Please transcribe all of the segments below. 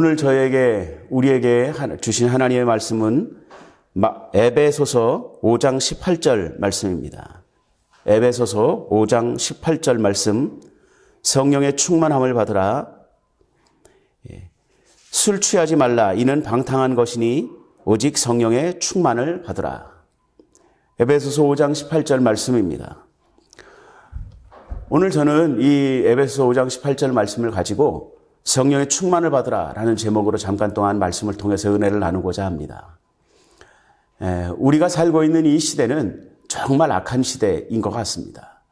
오늘 우리에게 주신 하나님의 말씀은 에베소서 5장 18절 말씀입니다. 에베소서 5장 18절 말씀, 성령의 충만함을 받으라. 술 취하지 말라. 이는 방탕한 것이니 오직 성령의 충만을 받으라. 에베소서 5장 18절 말씀입니다. 오늘 저는 이 에베소서 5장 18절 말씀을 가지고 성령의 충만을 받으라 라는 제목으로 잠깐 동안 말씀을 통해서 은혜를 나누고자 합니다. 우리가 살고 있는 이 시대는 정말 악한 시대인 것 같습니다.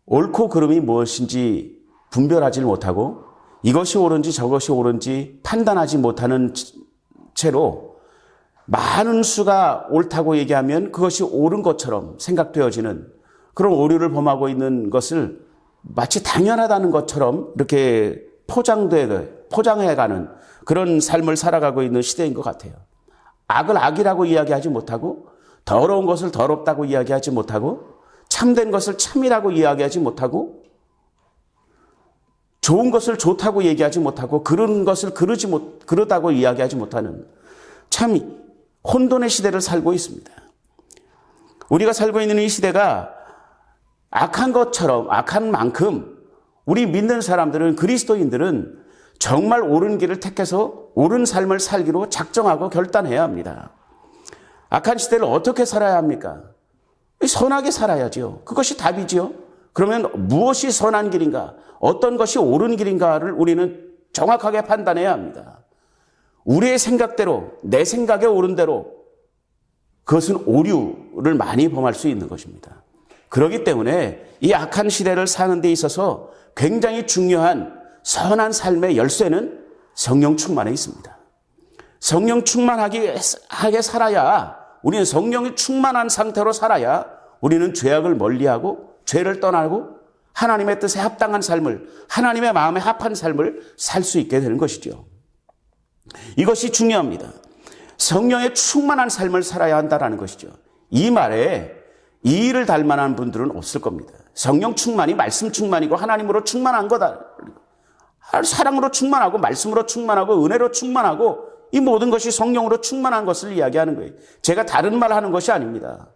옳고 그름이 무엇인지 분별하지 못하고 이것이 옳은지 저것이 옳은지 판단하지 못하는 채로 많은 수가 옳다고 얘기하면 그것이 옳은 것처럼 생각되어지는 그런 오류를 범하고 있는 것을 마치 당연하다는 것처럼 이렇게 포장해가는 그런 삶을 살아가고 있는 시대인 것 같아요. 악을 악이라고 이야기하지 못하고 더러운 것을 더럽다고 이야기하지 못하고 참된 것을 참이라고 이야기하지 못하고 좋은 것을 좋다고 얘기하지 못하고 그런 것을 그러다고 이야기하지 못하는 참 혼돈의 시대를 살고 있습니다. 우리가 살고 있는 이 시대가 악한 것처럼 악한 만큼 우리 믿는 사람들은, 그리스도인들은 정말 옳은 길을 택해서 옳은 삶을 살기로 작정하고 결단해야 합니다. 악한 시대를 어떻게 살아야 합니까? 선하게 살아야죠. 그것이 답이죠. 그러면 무엇이 선한 길인가, 어떤 것이 옳은 길인가를 우리는 정확하게 판단해야 합니다. 우리의 생각대로, 내 생각에 옳은 대로 그것은 오류를 많이 범할 수 있는 것입니다. 그렇기 때문에 이 악한 시대를 사는 데 있어서 굉장히 중요한 선한 삶의 열쇠는 성령 충만에 있습니다. 성령 충만하게 살아야, 우리는 성령이 충만한 상태로 살아야 우리는 죄악을 멀리하고 죄를 떠나고 하나님의 뜻에 합당한 삶을, 하나님의 마음에 합한 삶을 살 수 있게 되는 것이죠. 이것이 중요합니다. 성령의 충만한 삶을 살아야 한다는 것이죠. 이 말에 이 일을 닮아난 분들은 없을 겁니다. 성령 충만이 말씀 충만이고 하나님으로 충만한 거다. 사랑으로 충만하고 말씀으로 충만하고 은혜로 충만하고 이 모든 것이 성령으로 충만한 것을 이야기하는 거예요. 제가 다른 말 하는 것이 아닙니다.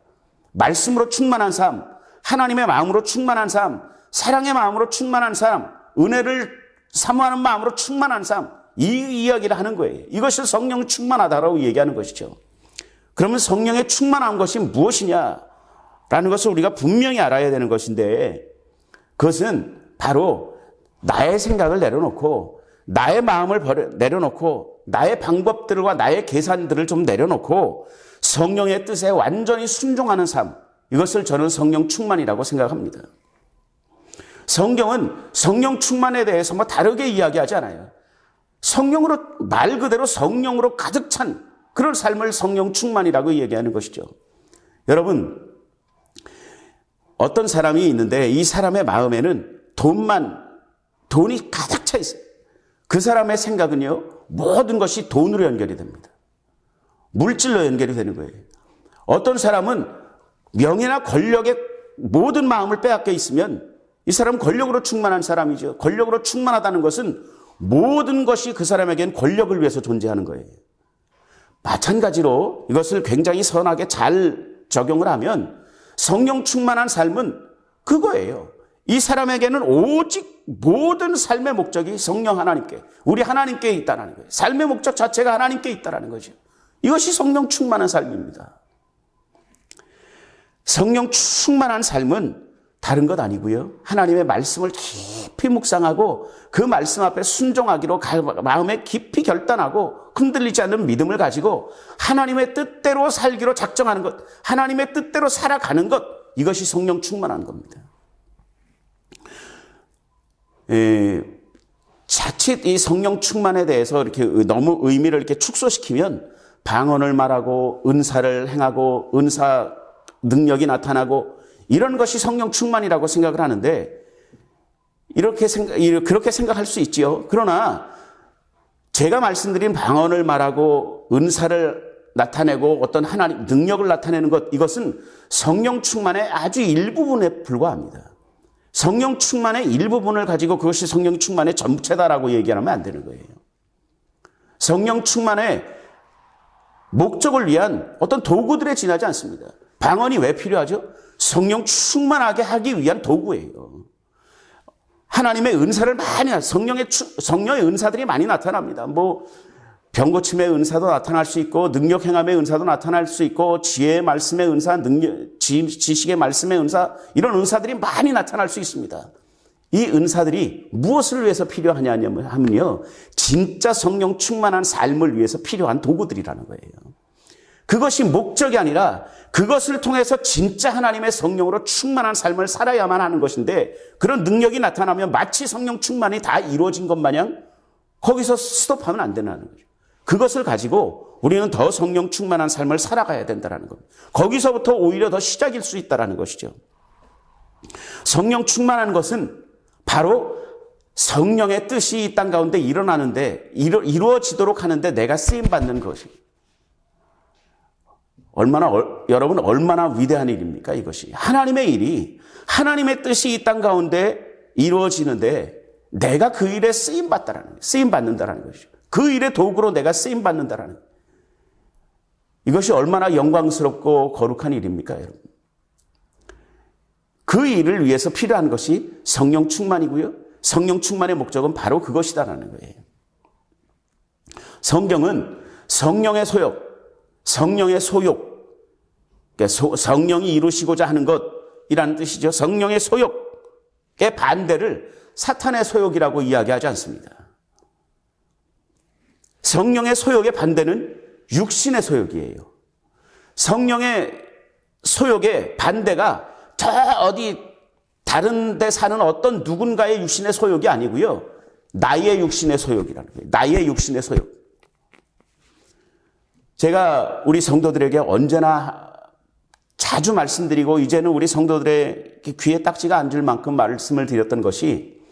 말씀으로 충만한 삶, 하나님의 마음으로 충만한 삶, 사랑의 마음으로 충만한 삶, 은혜를 사모하는 마음으로 충만한 삶, 이 이야기를 하는 거예요. 이것을 성령 충만하다라고 얘기하는 것이죠. 그러면 성령의 충만한 것이 무엇이냐? 라는 것을 우리가 분명히 알아야 되는 것인데, 그것은 바로 나의 생각을 내려놓고 나의 마음을 내려놓고 나의 방법들과 나의 계산들을 좀 내려놓고 성령의 뜻에 완전히 순종하는 삶, 이것을 저는 성령 충만이라고 생각합니다. 성경은 성령 충만에 대해서 다르게 이야기하지 않아요. 성령으로, 말 그대로 성령으로 가득 찬 그런 삶을 성령 충만이라고 얘기하는 것이죠. 여러분, 어떤 사람이 있는데 이 사람의 마음에는 돈이 가득 차 있어요. 그 사람의 생각은요, 모든 것이 돈으로 연결이 됩니다. 물질로 연결이 되는 거예요. 어떤 사람은 명예나 권력에 모든 마음을 빼앗겨 있으면 이 사람은 권력으로 충만한 사람이죠. 권력으로 충만하다는 것은 모든 것이 그 사람에겐 권력을 위해서 존재하는 거예요. 마찬가지로 이것을 굉장히 선하게 잘 적용을 하면 성령 충만한 삶은 그거예요. 이 사람에게는 오직 모든 삶의 목적이 성령 하나님께, 우리 하나님께 있다는 거예요. 삶의 목적 자체가 하나님께 있다는 거죠. 이것이 성령 충만한 삶입니다. 성령 충만한 삶은 다른 것 아니고요, 하나님의 말씀을 깊이 묵상하고 그 말씀 앞에 순종하기로 마음에 깊이 결단하고 흔들리지 않는 믿음을 가지고 하나님의 뜻대로 살기로 작정하는 것, 하나님의 뜻대로 살아가는 것, 이것이 성령 충만한 겁니다. 자칫 이 성령 충만에 대해서 이렇게 너무 의미를 이렇게 축소시키면 방언을 말하고 은사를 행하고 은사 능력이 나타나고 이런 것이 성령 충만이라고 생각을 하는데, 그렇게 생각할 수 있지요. 그러나 제가 말씀드린 방언을 말하고 은사를 나타내고 어떤 하나님 능력을 나타내는 것, 이것은 성령 충만의 아주 일부분에 불과합니다. 성령 충만의 일부분을 가지고 그것이 성령 충만의 전체다라고 얘기하면 안 되는 거예요. 성령 충만의 목적을 위한 어떤 도구들에 지나지 않습니다. 방언이 왜 필요하죠? 성령 충만하게 하기 위한 도구예요. 하나님의 은사를 성령의 은사들이 많이 나타납니다. 병고침의 은사도 나타날 수 있고, 능력 행함의 은사도 나타날 수 있고, 지혜의 말씀의 은사, 지식의 말씀의 은사, 이런 은사들이 많이 나타날 수 있습니다. 이 은사들이 무엇을 위해서 필요하냐 하면요, 진짜 성령 충만한 삶을 위해서 필요한 도구들이라는 거예요. 그것이 목적이 아니라 그것을 통해서 진짜 하나님의 성령으로 충만한 삶을 살아야만 하는 것인데, 그런 능력이 나타나면 마치 성령 충만이 다 이루어진 것 마냥 거기서 스톱하면 안 된다는 거죠. 그것을 가지고 우리는 더 성령 충만한 삶을 살아가야 된다는 겁니다. 거기서부터 오히려 더 시작일 수 있다는 것이죠. 성령 충만한 것은 바로 성령의 뜻이 이 땅 가운데 일어나는데, 이루어지도록 하는데 내가 쓰임받는 것입니다. 여러분 얼마나 위대한 일입니까, 이것이. 하나님의 일이, 하나님의 뜻이 이 땅 가운데 이루어지는데 내가 그 일에 쓰임받는다라는 것이죠. 그 일의 도구로 내가 쓰임받는다라는 것. 이것이 얼마나 영광스럽고 거룩한 일입니까, 여러분. 그 일을 위해서 필요한 것이 성령 충만이고요. 성령 충만의 목적은 바로 그것이다라는 거예요. 성경은 성령의 소욕, 그러니까 성령이 이루시고자 하는 것이라는 뜻이죠. 성령의 소욕의 반대를 사탄의 소욕이라고 이야기하지 않습니다. 성령의 소욕의 반대는 육신의 소욕이에요. 성령의 소욕의 반대가 저 어디 다른 데 사는 어떤 누군가의 육신의 소욕이 아니고요. 나의 육신의 소욕이라는 거예요. 나의 육신의 소욕. 제가 우리 성도들에게 언제나 자주 말씀드리고, 이제는 우리 성도들의 귀에 딱지가 앉을 만큼 말씀을 드렸던 것이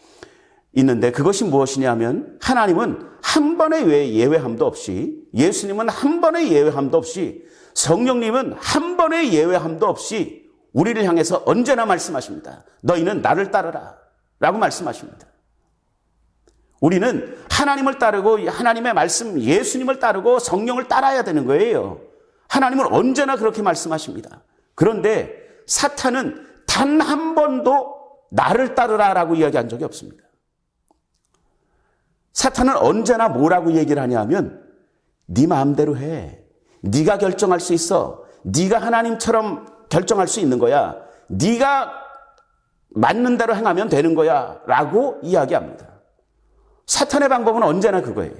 있는데, 그것이 무엇이냐 하면, 하나님은 한 번의 예외함도 없이, 예수님은 한 번의 예외함도 없이, 성령님은 한 번의 예외함도 없이 우리를 향해서 언제나 말씀하십니다. 너희는 나를 따르라 라고 말씀하십니다. 우리는 하나님을 따르고, 하나님의 말씀, 예수님을 따르고 성령을 따라야 되는 거예요. 하나님은 언제나 그렇게 말씀하십니다. 그런데 사탄은 단 한 번도 나를 따르라라고 이야기한 적이 없습니다. 사탄은 언제나 뭐라고 얘기를 하냐면, 네 마음대로 해. 네가 결정할 수 있어. 네가 하나님처럼 결정할 수 있는 거야. 네가 맞는 대로 행하면 되는 거야 라고 이야기합니다. 사탄의 방법은 언제나 그거예요.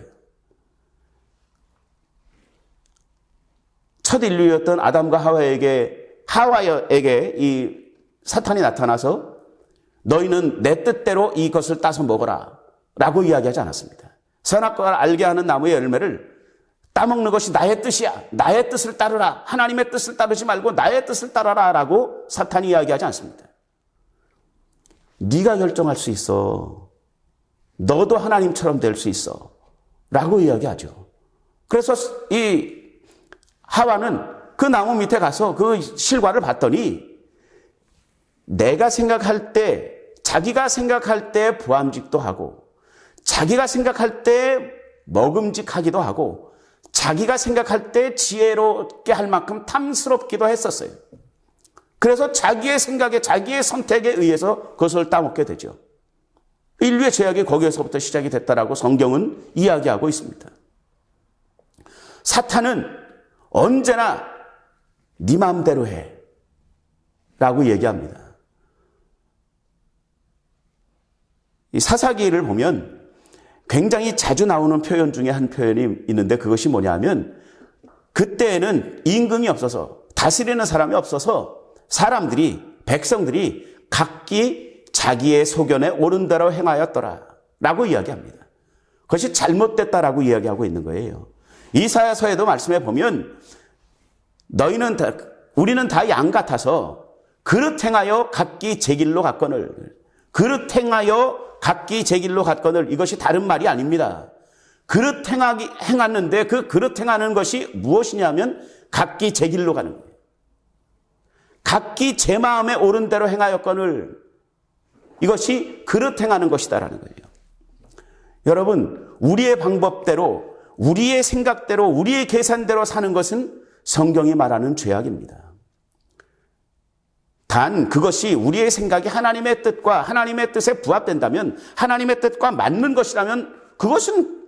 첫 인류였던 아담과 하와에게 이 사탄이 나타나서 너희는 내 뜻대로 이것을 따서 먹어라 라고 이야기하지 않았습니다. 선악과를 알게 하는 나무의 열매를 따먹는 것이 나의 뜻이야. 나의 뜻을 따르라. 하나님의 뜻을 따르지 말고 나의 뜻을 따라라 라고 사탄이 이야기하지 않습니다. 네가 결정할 수 있어. 너도 하나님처럼 될 수 있어 라고 이야기하죠. 그래서 이 하와는 그 나무 밑에 가서 그 실과를 봤더니, 내가 생각할 때, 자기가 생각할 때 보암직도 하고, 자기가 생각할 때 먹음직하기도 하고, 자기가 생각할 때 지혜롭게 할 만큼 탐스럽기도 했었어요. 그래서 자기의 생각에, 자기의 선택에 의해서 그것을 따먹게 되죠. 인류의 죄악이 거기에서부터 시작이 됐다라고 성경은 이야기하고 있습니다. 사탄은 언제나 네 마음대로 해 라고 얘기합니다. 이 사사기를 보면 굉장히 자주 나오는 표현 중에 한 표현이 있는데, 그것이 뭐냐 하면, 그때에는 임금이 없어서, 다스리는 사람이 없어서 백성들이 각기 자기의 소견에 옳은 대로 행하였더라 라고 이야기합니다. 그것이 잘못됐다라고 이야기하고 있는 거예요. 이사야서에도 말씀해 보면, 우리는 다 양 같아서 그릇 행하여 각기 제 길로 갔거늘, 그릇 행하여 각기 제 길로 갔거늘, 이것이 다른 말이 아닙니다. 그릇 행하는데 그 그릇 행하는 것이 무엇이냐면 각기 제 길로 가는 거예요. 각기 제 마음에 옳은 대로 행하였거늘, 이것이 그릇 행하는 것이다라는 거예요. 여러분, 우리의 방법대로, 우리의 생각대로 우리의 계산대로 사는 것은 성경이 말하는 죄악입니다. 단 그것이 우리의 생각이 하나님의 뜻과 하나님의 뜻에 부합된다면, 하나님의 뜻과 맞는 것이라면 그것은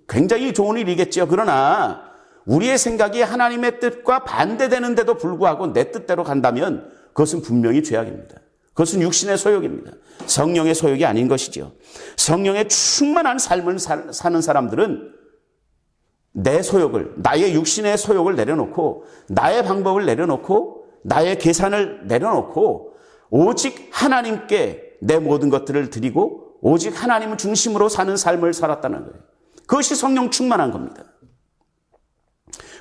굉장히 좋은 일이겠죠. 그러나 우리의 생각이 하나님의 뜻과 반대되는데도 불구하고 내 뜻대로 간다면 그것은 분명히 죄악입니다. 그것은 육신의 소욕입니다. 성령의 소욕이 아닌 것이죠. 성령의 충만한 삶을 사는 사람들은 내 소욕을, 나의 육신의 소욕을 내려놓고, 나의 방법을 내려놓고, 나의 계산을 내려놓고 오직 하나님께 내 모든 것들을 드리고 오직 하나님을 중심으로 사는 삶을 살았다는 거예요. 그것이 성령 충만한 겁니다.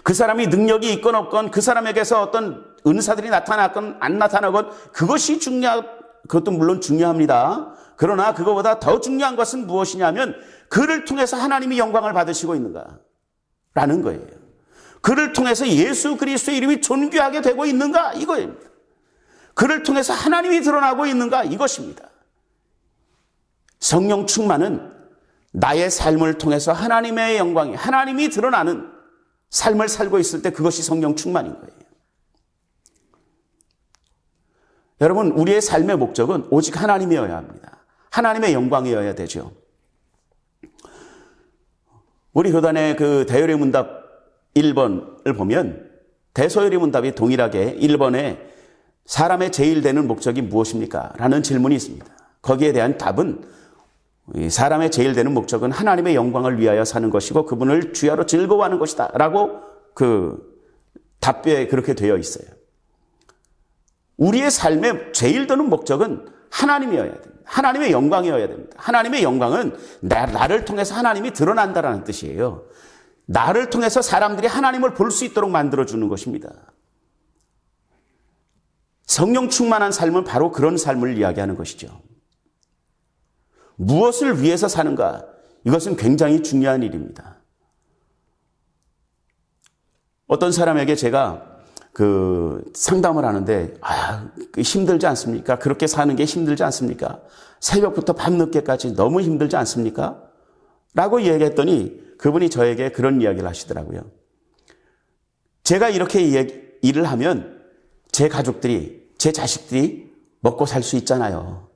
그 사람이 능력이 있건 없건, 그 사람에게서 어떤 은사들이 나타나건 안 나타나건 그것이 그것도 물론 중요합니다. 그러나 그거보다 더 중요한 것은 무엇이냐면 그를 통해서 하나님이 영광을 받으시고 있는가라는 거예요. 그를 통해서 예수 그리스도의 이름이 존귀하게 되고 있는가, 이거입니다. 그를 통해서 하나님이 드러나고 있는가, 이것입니다. 성령 충만은 나의 삶을 통해서 하나님의 영광이, 하나님이 드러나는 삶을 살고 있을 때 그것이 성령 충만인 거예요. 여러분, 우리의 삶의 목적은 오직 하나님이어야 합니다. 하나님의 영광이어야 되죠. 우리 교단의 그 대열의 문답 1번을 보면 대소열의 문답이 동일하게 1번에 사람의 제일 되는 목적이 무엇입니까? 라는 질문이 있습니다. 거기에 대한 답은 사람의 제일 되는 목적은 하나님의 영광을 위하여 사는 것이고 그분을 주야로 즐거워하는 것이다 라고 그 답변에 그렇게 되어 있어요. 우리의 삶의 제일 되는 목적은 하나님이어야 됩니다. 하나님의 영광이어야 됩니다. 하나님의 영광은 나를 통해서 하나님이 드러난다라는 뜻이에요. 나를 통해서 사람들이 하나님을 볼 수 있도록 만들어주는 것입니다. 성령 충만한 삶은 바로 그런 삶을 이야기하는 것이죠. 무엇을 위해서 사는가? 이것은 굉장히 중요한 일입니다. 어떤 사람에게 제가 상담을 하는데, 힘들지 않습니까? 그렇게 사는 게 힘들지 않습니까? 새벽부터 밤늦게까지 너무 힘들지 않습니까? 라고 이야기했더니 그분이 저에게 그런 이야기를 하시더라고요. 제가 이렇게 일을 하면 제 가족들이, 제 자식들이 먹고 살 수 있잖아요.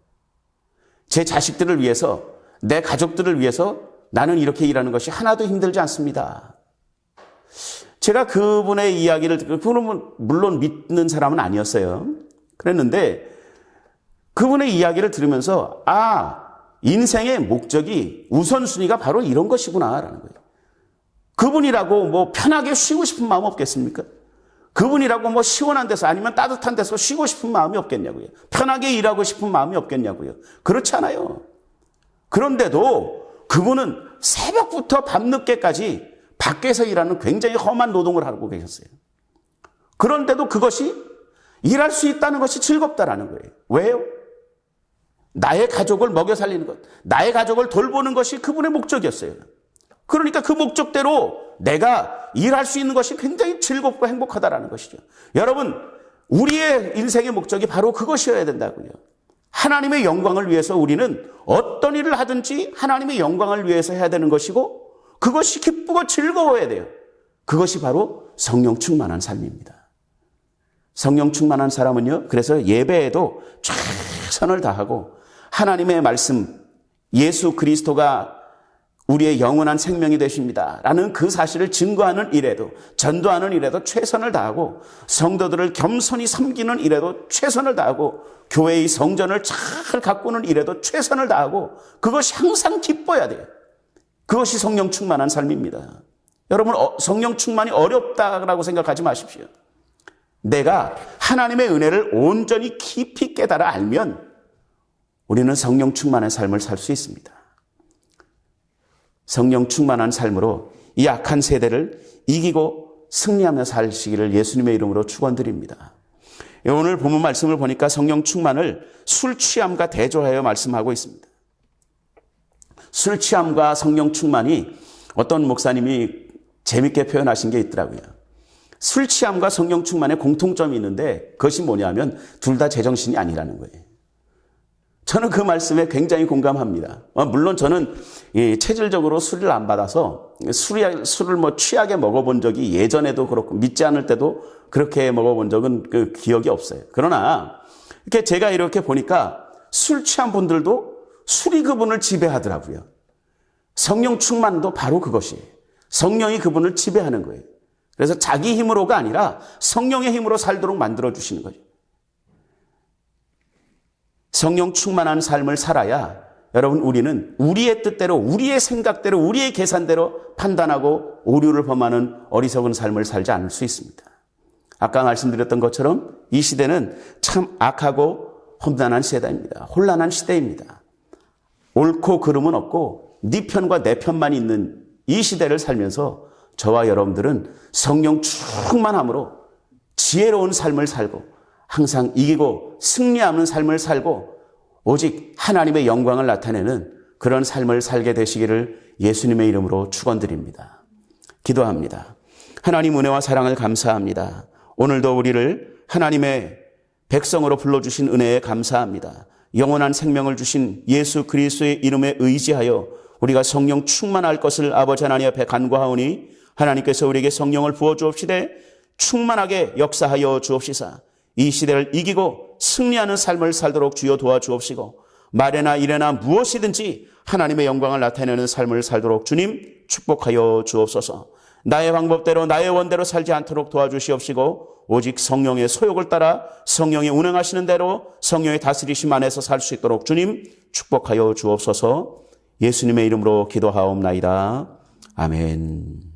제 자식들을 위해서, 내 가족들을 위해서 나는 이렇게 일하는 것이 하나도 힘들지 않습니다. 제가 그분의 이야기를 듣고, 그분은 물론 믿는 사람은 아니었어요. 그랬는데 그분의 이야기를 들으면서 인생의 목적이, 우선순위가 바로 이런 것이구나라는 거예요. 그분이라고 뭐 편하게 쉬고 싶은 마음 없겠습니까? 그분이라고 뭐 시원한 데서 아니면 따뜻한 데서 쉬고 싶은 마음이 없겠냐고요. 편하게 일하고 싶은 마음이 없겠냐고요. 그렇지 않아요. 그런데도 그분은 새벽부터 밤늦게까지 밖에서 일하는 굉장히 험한 노동을 하고 계셨어요. 그런데도 그것이 일할 수 있다는 것이 즐겁다라는 거예요. 왜요? 나의 가족을 먹여 살리는 것, 나의 가족을 돌보는 것이 그분의 목적이었어요. 그러니까 그 목적대로 내가 일할 수 있는 것이 굉장히 즐겁고 행복하다라는 것이죠. 여러분, 우리의 인생의 목적이 바로 그것이어야 된다고요. 하나님의 영광을 위해서 우리는 어떤 일을 하든지 하나님의 영광을 위해서 해야 되는 것이고 그것이 기쁘고 즐거워야 돼요. 그것이 바로 성령 충만한 삶입니다. 성령 충만한 사람은요, 그래서 예배에도 최선을 다하고 하나님의 말씀, 예수 그리스도가 우리의 영원한 생명이 되십니다 라는 그 사실을 증거하는 일에도, 전도하는 일에도 최선을 다하고, 성도들을 겸손히 섬기는 일에도 최선을 다하고, 교회의 성전을 잘 가꾸는 일에도 최선을 다하고, 그것이 항상 기뻐야 돼요. 그것이 성령 충만한 삶입니다. 여러분, 성령 충만이 어렵다라고 생각하지 마십시오. 내가 하나님의 은혜를 온전히 깊이 깨달아 알면 우리는 성령 충만한 삶을 살 수 있습니다. 성령 충만한 삶으로 이 악한 세대를 이기고 승리하며 사시기를 예수님의 이름으로 축원드립니다. 오늘 본문 말씀을 보니까 성령 충만을 술 취함과 대조하여 말씀하고 있습니다. 술 취함과 성령 충만이 어떤 목사님이 재밌게 표현하신 게 있더라고요. 술 취함과 성령 충만의 공통점이 있는데 그것이 뭐냐면 둘 다 제정신이 아니라는 거예요. 저는 그 말씀에 굉장히 공감합니다. 물론 저는 체질적으로 술을 안 받아서 술을 뭐 취하게 먹어본 적이 예전에도 그렇고 믿지 않을 때도 그렇게 먹어본 적은 그 기억이 없어요. 그러나 이렇게 제가 이렇게 보니까 술 취한 분들도 술이 그분을 지배하더라고요. 성령 충만도 바로 그것이에요. 성령이 그분을 지배하는 거예요. 그래서 자기 힘으로가 아니라 성령의 힘으로 살도록 만들어주시는 거죠. 성령 충만한 삶을 살아야 여러분 우리는 우리의 뜻대로 우리의 생각대로 우리의 계산대로 판단하고 오류를 범하는 어리석은 삶을 살지 않을 수 있습니다. 아까 말씀드렸던 것처럼 이 시대는 참 악하고 험난한 시대입니다. 혼란한 시대입니다. 옳고 그름은 없고 네 편과 내 편만 있는 이 시대를 살면서 저와 여러분들은 성령 충만함으로 지혜로운 삶을 살고 항상 이기고 승리하는 삶을 살고 오직 하나님의 영광을 나타내는 그런 삶을 살게 되시기를 예수님의 이름으로 축원드립니다. 기도합니다. 하나님 은혜와 사랑을 감사합니다. 오늘도 우리를 하나님의 백성으로 불러주신 은혜에 감사합니다. 영원한 생명을 주신 예수 그리스도의 이름에 의지하여 우리가 성령 충만할 것을 아버지 하나님 앞에 간구하오니 하나님께서 우리에게 성령을 부어 주옵시되 충만하게 역사하여 주옵시사. 이 시대를 이기고 승리하는 삶을 살도록 주여 도와주옵시고 말에나 일에나 무엇이든지 하나님의 영광을 나타내는 삶을 살도록 주님 축복하여 주옵소서. 나의 방법대로 나의 원대로 살지 않도록 도와주시옵시고 오직 성령의 소욕을 따라 성령이 운행하시는 대로 성령의 다스리심 안에서 살 수 있도록 주님 축복하여 주옵소서. 예수님의 이름으로 기도하옵나이다. 아멘.